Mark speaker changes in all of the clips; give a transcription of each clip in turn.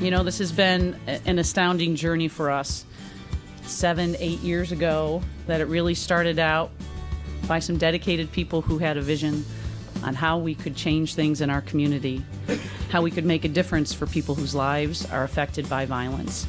Speaker 1: You know, this has been an astounding journey for us. 7, 8 years ago, that it really started out by some dedicated people who had a vision on how we could change things in our community, how we could make a difference for people whose lives are affected by violence.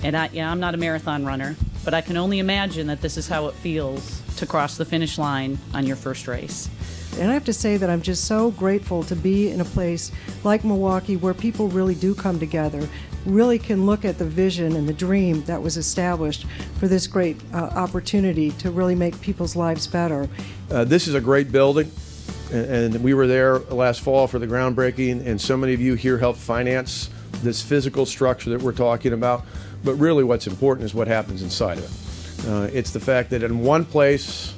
Speaker 1: And I'm not a marathon runner, but I can only imagine that this is how it feels to cross the finish line on your first race.
Speaker 2: And I have to say that I'm just so grateful to be in a place like Milwaukee where people really do come together, really can look at the vision and the dream that was established for this great opportunity to really make people's lives better.
Speaker 3: This is a great building, and we were there last fall for the groundbreaking, and so many of you here helped finance this physical structure that we're talking about. But really what's important is what happens inside of it. It's the fact that in one place,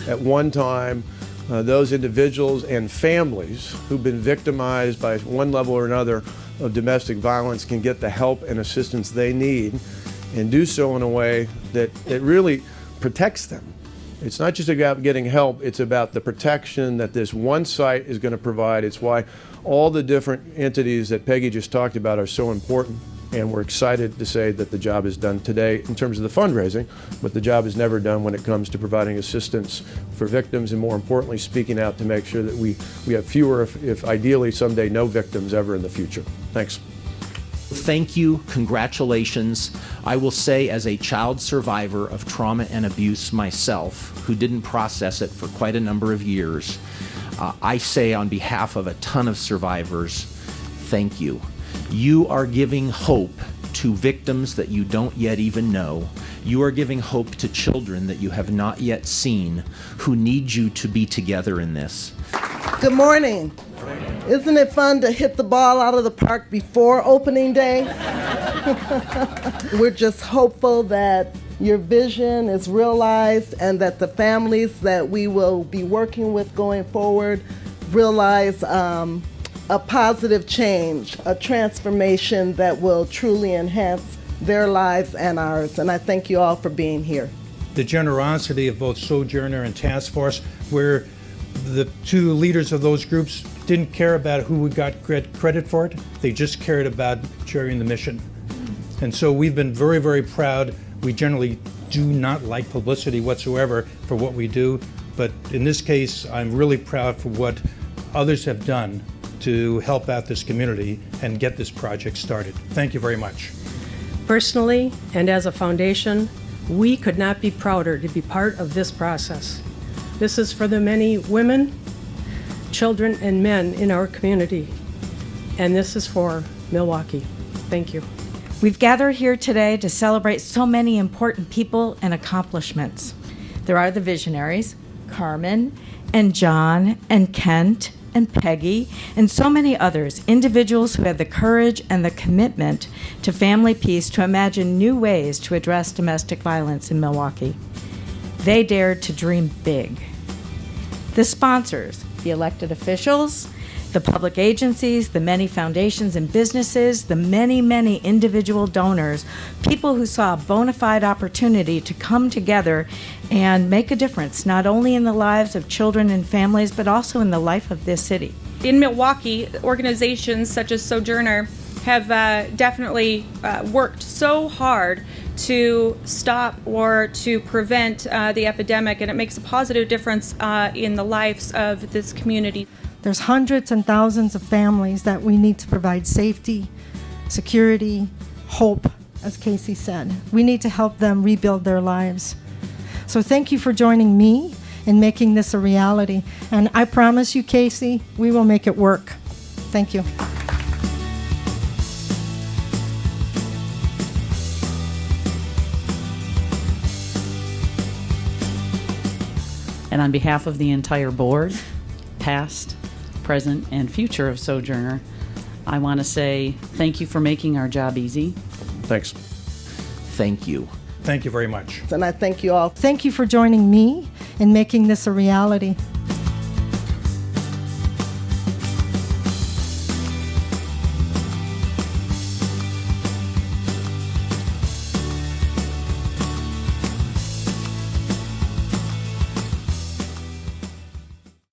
Speaker 3: at one time, those individuals and families who've been victimized by one level or another of domestic violence can get the help and assistance they need and do so in a way that it really protects them. It's not just about getting help, it's about the protection that this one site is going to provide. It's why all the different entities that Peggy just talked about are so important. And we're excited to say that the job is done today in terms of the fundraising, but the job is never done when it comes to providing assistance for victims and, more importantly, speaking out to make sure that we have fewer, if ideally someday no victims ever in the future. Thanks.
Speaker 4: Thank you, congratulations. I will say, as a child survivor of trauma and abuse myself, who didn't process it for quite a number of years, I say on behalf of a ton of survivors, thank you. You are giving hope to victims that you don't yet even know. You are giving hope to children that you have not yet seen who need you to be together in this.
Speaker 5: Good morning. Isn't it fun to hit the ball out of the park before opening day? We're just hopeful that your vision is realized and that the families that we will be working with going forward realize a positive change, a transformation that will truly enhance their lives and ours. And I thank you all for being here.
Speaker 6: The generosity of both Sojourner and Task Force, where the two leaders of those groups didn't care about who got credit for it. They just cared about sharing the mission. And so we've been very, very proud. We generally do not like publicity whatsoever for what we do. But in this case, I'm really proud for what others have done to help out this community and get this project started. Thank you very much.
Speaker 2: Personally, and as a foundation, we could not be prouder to be part of this process. This is for the many women, children, and men in our community. And this is for Milwaukee. Thank you.
Speaker 7: We've gathered here today to celebrate so many important people and accomplishments. There are the visionaries, Carmen and John and Kent and Peggy, and so many others, individuals who had the courage and the commitment to family peace to imagine new ways to address domestic violence in Milwaukee. They dared to dream big. The sponsors, the elected officials, the public agencies, the many foundations and businesses, the many, many individual donors, people who saw a bona fide opportunity to come together and make a difference, not only in the lives of children and families, but also in the life of this city.
Speaker 8: In Milwaukee, organizations such as Sojourner have definitely worked so hard to stop or to prevent the epidemic, and it makes a positive difference in the lives of this community.
Speaker 9: There's hundreds and thousands of families that we need to provide safety, security, hope, as Casey said. We need to help them rebuild their lives. So thank you for joining me in making this a reality. And I promise you, Casey, we will make it work. Thank you.
Speaker 1: And on behalf of the entire board, past, present, and future of Sojourner, I want to say thank you for making our job easy.
Speaker 3: Thanks.
Speaker 4: Thank you.
Speaker 6: Thank you very much.
Speaker 5: And I thank you all.
Speaker 9: Thank you for joining me in making this a reality.